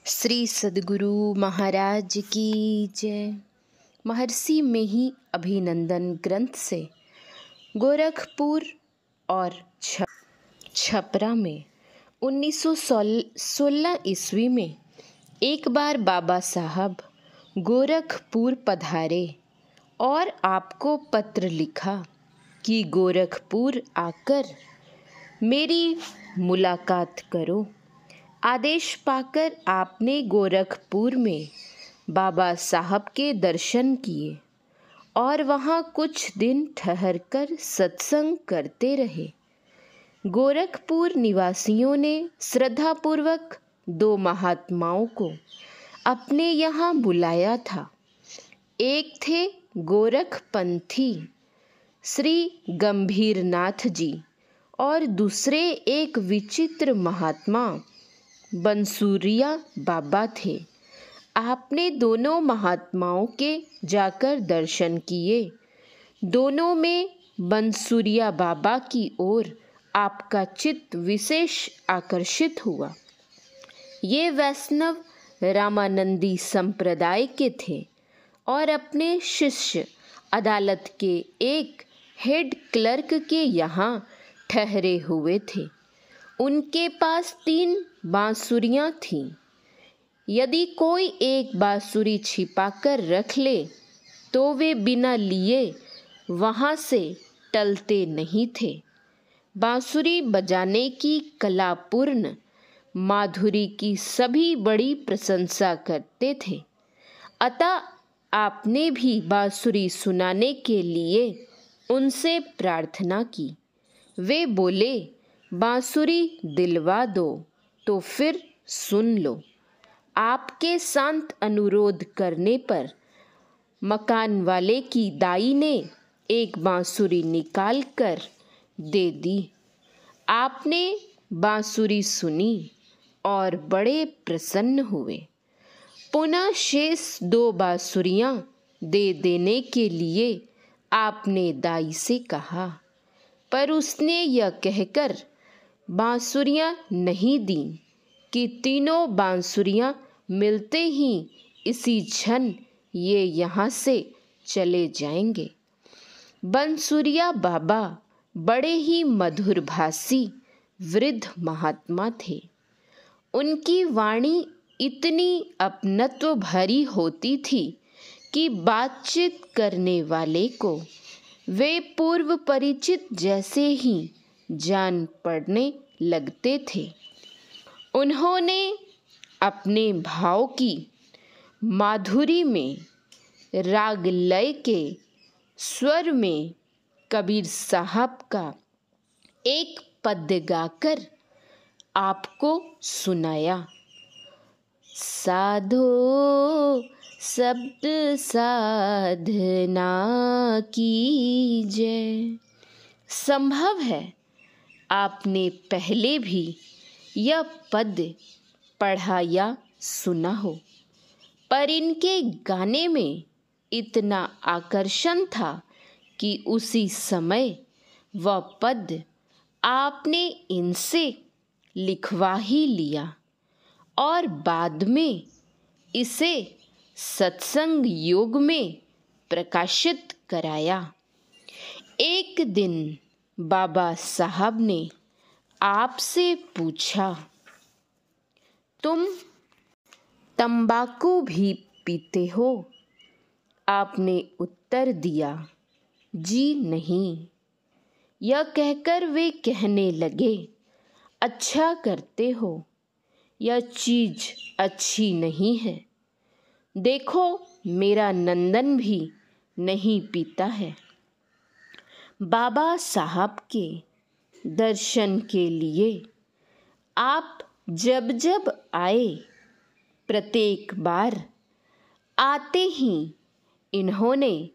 श्री सद्गुरु महाराज की जय। महर्षि में ही अभिनंदन ग्रंथ से गोरखपुर और छपरा में 1916 ईस्वी में एक बार बाबा साहब गोरखपुर पधारे और आपको पत्र लिखा कि गोरखपुर आकर मेरी मुलाकात करो। आदेश पाकर आपने गोरखपुर में बाबा साहब के दर्शन किए और वहाँ कुछ दिन ठहरकर सत्संग करते रहे। गोरखपुर निवासियों ने श्रद्धापूर्वक दो महात्माओं को अपने यहाँ बुलाया था। एक थे गोरखपंथी श्री गंभीरनाथ जी और दूसरे एक विचित्र महात्मा बंसूरिया बाबा थे। आपने दोनों महात्माओं के जाकर दर्शन किए। दोनों में बंसूरिया बाबा की ओर आपका चित्त विशेष आकर्षित हुआ। ये वैष्णव रामानंदी संप्रदाय के थे और अपने शिष्य अदालत के एक हेड क्लर्क के यहाँ ठहरे हुए थे। उनके पास 3 बांसुरियाँ थीं। यदि कोई एक बांसुरी छिपाकर रख ले तो वे बिना लिए वहाँ से टलते नहीं थे। बांसुरी बजाने की कलापूर्ण माधुरी की सभी बड़ी प्रशंसा करते थे। अतः आपने भी बांसुरी सुनाने के लिए उनसे प्रार्थना की। वे बोले, बांसुरी दिलवा दो तो फिर सुन लो। आपके शांत अनुरोध करने पर मकान वाले की दाई ने एक बांसुरी निकाल कर दे दी। आपने बांसुरी सुनी और बड़े प्रसन्न हुए। पुनः शेष 2 बांसुरियाँ दे देने के लिए आपने दाई से कहा, पर उसने यह कहकर बांसुरियाँ नहीं दी कि तीनों बांसुरियाँ मिलते ही इसी क्षण ये यहाँ से चले जाएंगे। बंसूरिया बाबा बड़े ही मधुरभाषी वृद्ध महात्मा थे। उनकी वाणी इतनी अपनत्व भरी होती थी कि बातचीत करने वाले को वे पूर्व परिचित जैसे ही जान पड़ने लगते थे। उन्होंने अपने भाव की माधुरी में राग लय के स्वर में कबीर साहब का एक पद्य गाकर आपको सुनाया। साधो शब्द साधना कीजय। संभव है आपने पहले भी यह पद्य पढ़ा या सुना हो, पर इनके गाने में इतना आकर्षण था कि उसी समय वह पद्य आपने इनसे लिखवा ही लिया और बाद में इसे सत्संग योग में प्रकाशित कराया। एक दिन बाबा साहब ने आपसे पूछा, तुम तंबाकू भी पीते हो? आपने उत्तर दिया, जी नहीं। यह कहकर वे कहने लगे, अच्छा करते हो, यह चीज़ अच्छी नहीं है। देखो, मेरा नंदन भी नहीं पीता है। बाबा साहब के दर्शन के लिए आप जब जब आए, प्रत्येक बार आते ही इन्होंने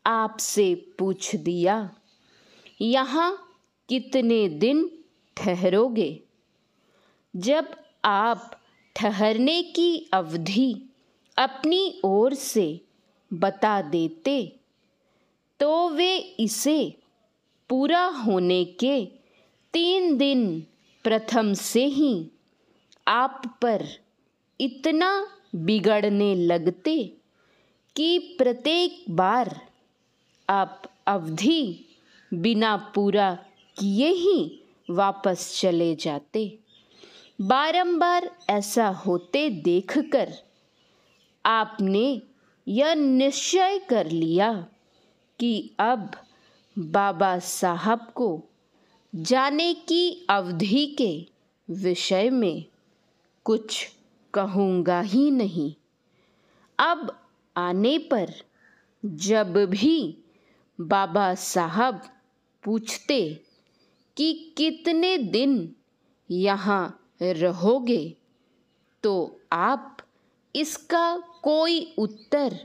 आपसे पूछ दिया, यहाँ कितने दिन ठहरोगे? जब आप ठहरने की अवधि अपनी ओर से बता देते तो वे इसे पूरा होने के 3 दिन प्रथम से ही आप पर इतना बिगड़ने लगते कि प्रत्येक बार आप अवधि बिना पूरा किए ही वापस चले जाते। बारंबार ऐसा होते देखकर आपने यह निश्चय कर लिया कि अब बाबा साहब को जाने की अवधि के विषय में कुछ कहूँगा ही नहीं। अब आने पर जब भी बाबा साहब पूछते कि कितने दिन यहाँ रहोगे, तो आप इसका कोई उत्तर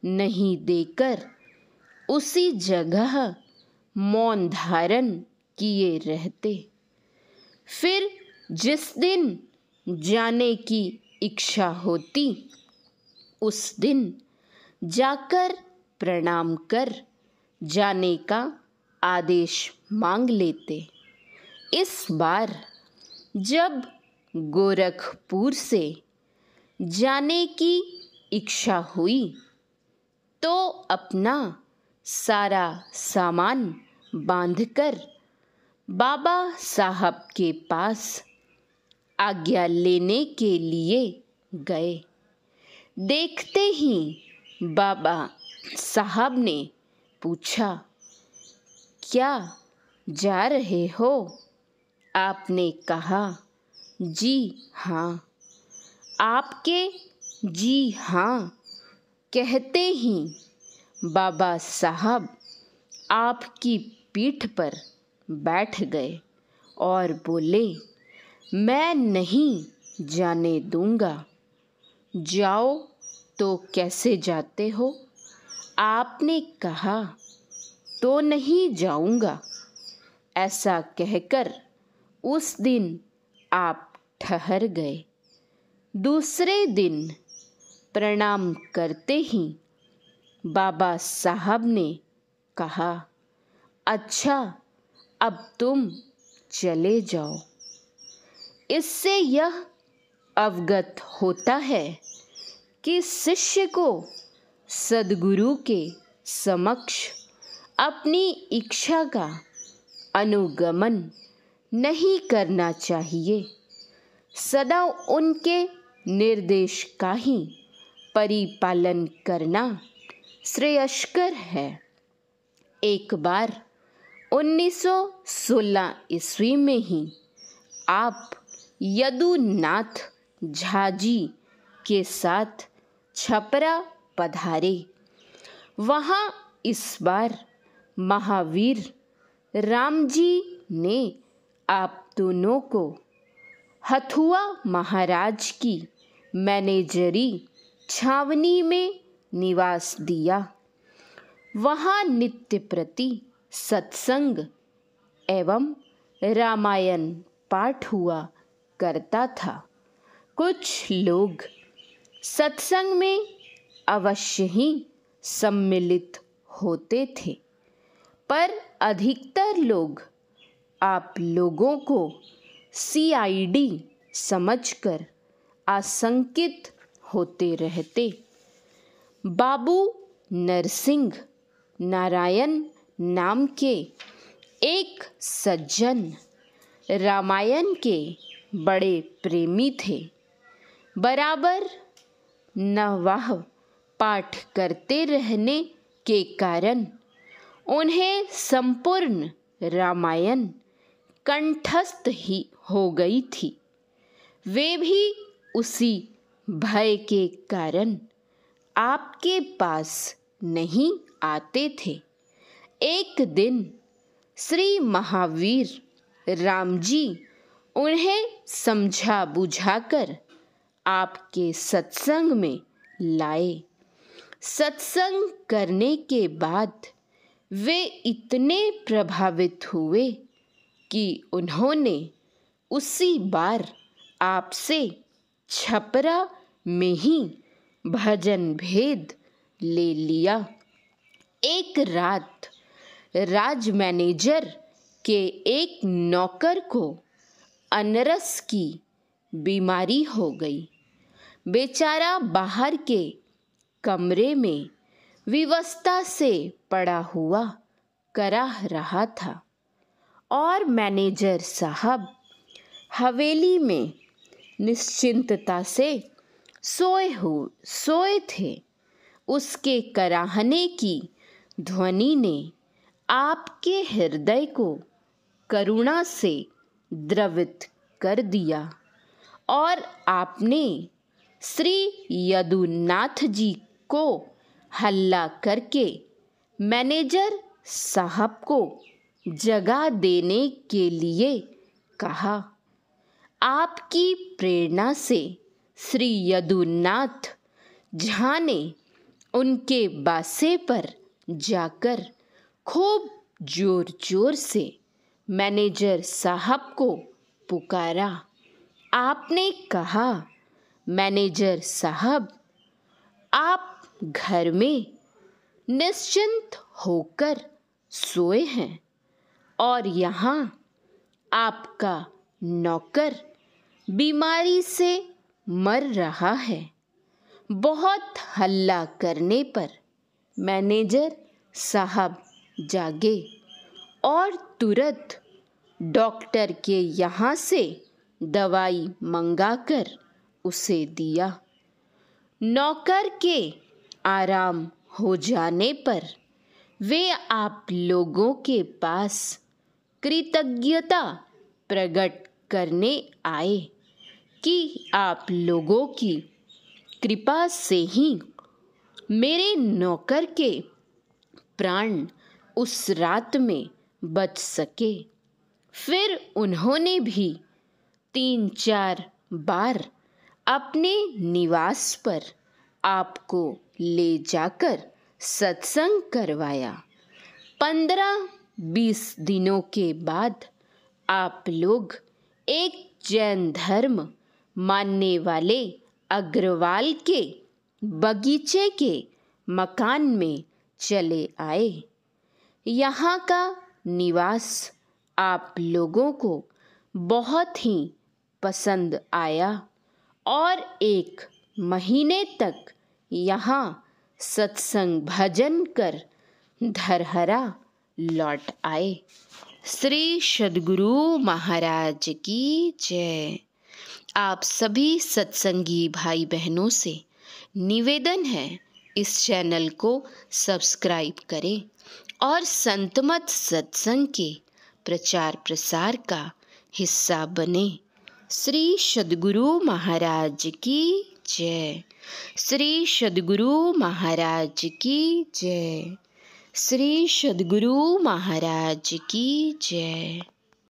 नहीं देकर उसी जगह मौन धारण किए रहते। फिर जिस दिन जाने की इच्छा होती, उस दिन जाकर प्रणाम कर जाने का आदेश मांग लेते। इस बार जब गोरखपुर से जाने की इच्छा हुई तो अपना सारा सामान बांधकर बाबा साहब के पास आज्ञा लेने के लिए गए। देखते ही बाबा साहब ने पूछा, क्या जा रहे हो? आपने कहा, जी हाँ। आपके जी हाँ कहते ही बाबा साहब आपकी पीठ पर बैठ गए और बोले, मैं नहीं जाने दूंगा। जाओ तो कैसे जाते हो? आपने कहा, तो नहीं जाऊंगा। ऐसा कहकर उस दिन आप ठहर गए। दूसरे दिन प्रणाम करते ही बाबा साहब ने कहा, अच्छा अब तुम चले जाओ। इससे यह अवगत होता है कि शिष्य को सद्गुरु के समक्ष अपनी इच्छा का अनुगमन नहीं करना चाहिए। सदा उनके निर्देश का ही परिपालन करना श्रेयस्कर है। एक बार 1916 ईस्वी में ही आप यदुनाथ झाजी के साथ छपरा पधारे। वहाँ इस बार महावीर राम जी ने आप दोनों को हथुआ महाराज की मैनेजरी छावनी में निवास दिया। वहाँ नित्य प्रति सत्संग एवं रामायण पाठ हुआ करता था। कुछ लोग सत्संग में अवश्य ही सम्मिलित होते थे, पर अधिकतर लोग आप लोगों को सीआईडी समझकर आशंकित होते रहते। बाबू नरसिंह नारायण नाम के एक सज्जन रामायण के बड़े प्रेमी थे। बराबर नवह पाठ करते रहने के कारण उन्हें संपूर्ण रामायण कंठस्थ ही हो गई थी। वे भी उसी भय के कारण आपके पास नहीं आते थे। एक दिन श्री महावीर राम जी उन्हें समझा बुझाकर आपके सत्संग में लाए। सत्संग करने के बाद वे इतने प्रभावित हुए कि उन्होंने उसी बार आपसे छपरा में ही भजन भेद ले लिया। एक रात राज मैनेजर के एक नौकर को अनरस की बीमारी हो गई। बेचारा बाहर के कमरे में विवशता से पड़ा हुआ कराह रहा था और मैनेजर साहब हवेली में निश्चिंतता से सोए थे। उसके कराहने की ध्वनि ने आपके हृदय को करुणा से द्रवित कर दिया और आपने श्री यदुनाथ जी को हल्ला करके मैनेजर साहब को जगा देने के लिए कहा। आपकी प्रेरणा से श्री यदुनाथ झा ने उनके बासे पर जाकर खूब जोर जोर से मैनेजर साहब को पुकारा। आपने कहा, मैनेजर साहब, आप घर में निश्चिंत होकर सोए हैं और यहाँ आपका नौकर बीमारी से मर रहा है। बहुत हल्ला करने पर मैनेजर साहब जागे और तुरंत डॉक्टर के यहाँ से दवाई मंगाकर उसे दिया। नौकर के आराम हो जाने पर वे आप लोगों के पास कृतज्ञता प्रकट करने आए कि आप लोगों की कृपा से ही मेरे नौकर के प्राण उस रात में बच सके। फिर उन्होंने भी 3-4 बार अपने निवास पर आपको ले जाकर सत्संग करवाया। 15-20 दिनों के बाद आप लोग एक जैन धर्म मानने वाले अग्रवाल के बगीचे के मकान में चले आए। यहाँ का निवास आप लोगों को बहुत ही पसंद आया और 1 महीने तक यहाँ सत्संग भजन कर धरहरा लौट आए। श्री सद्गुरु महाराज की जय। आप सभी सत्संगी भाई बहनों से निवेदन है, इस चैनल को सब्सक्राइब करें और संतमत सत्संग के प्रचार प्रसार का हिस्सा बने। श्री सद्गुरु महाराज की जय। श्री सद्गुरु महाराज की जय। श्री सद्गुरु महाराज की जय।